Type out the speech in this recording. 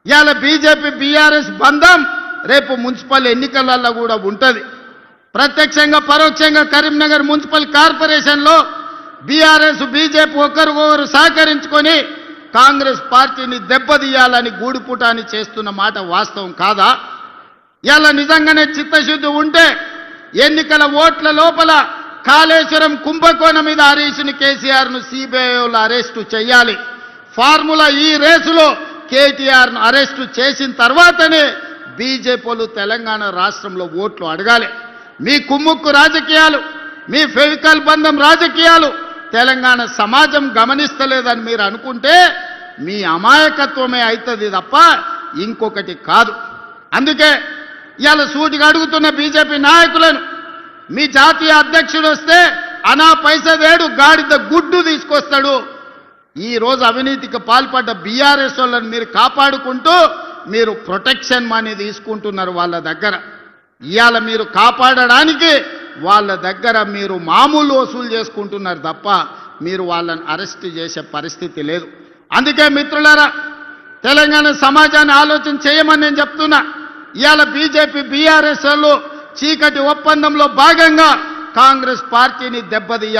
ఇవాళ BJP BRS బంధం రేపు మున్సిపల్ ఎన్నికలలో కూడా ఉంటుంది. ప్రత్యక్షంగా పరోక్షంగా కరీంనగర్ మున్సిపల్ కార్పొరేషన్లో బీఆర్ఎస్ బీజేపీ ఒకరికొకరు సహకరించుకొని కాంగ్రెస్ పార్టీని దెబ్బతీయాలని గూడుపుటాన్ని చేస్తున్న మాట వాస్తవం కాదా? ఇలా నిజంగానే చిత్తశుద్ధి ఉంటే ఎన్నికల ఓట్ల లోపల కాళేశ్వరం కుంభకోణం మీద హరీష్ని కేసీఆర్ను సిబిఐలో అరెస్టు చేయాలి. ఫార్ములా ఈ రేసులో కేటీఆర్ను అరెస్టు చేసిన తర్వాతనే బీజేపీలు తెలంగాణ రాష్ట్రంలో ఓట్లు అడగాలి. మీ కుమ్ముక్కు రాజకీయాలు, మీ ఫెవికల్ బంధం రాజకీయాలు తెలంగాణ సమాజం గమనిస్తలేదని మీరు అనుకుంటే మీ అమాయకత్వమే అవుతుంది తప్ప ఇంకొకటి కాదు. అందుకే ఇవాళ సూటిగా అడుగుతున్న బీజేపీ నాయకులను, మీ జాతీయ అధ్యక్షుడు వస్తే అనా పైసదేడు గాడిద గుడ్డు తీసుకొస్తాడు. ఈరోజు అవినీతికి పాల్పడ్డ బీఆర్ఎస్ వాళ్ళని మీరు కాపాడుకుంటూ మీరు ప్రొటెక్షన్ మనీ తీసుకుంటున్నారు వాళ్ళ దగ్గర. ఇవాళ మీరు కాపాడడానికి వాళ్ళ దగ్గర మీరు మామూలు వసూలు చేసుకుంటున్నారు తప్ప మీరు వాళ్ళని అరెస్ట్ చేసే పరిస్థితి లేదు. అందుకే మిత్రులారా, తెలంగాణ సమాజాన్ని ఆలోచన చేయమని నేను చెప్తున్నా. ఇవాళ బీజేపీ బీఆర్ఎస్ వాళ్ళు చీకటి ఒప్పందంలో భాగంగా కాంగ్రెస్ పార్టీని దెబ్బతీయాలి.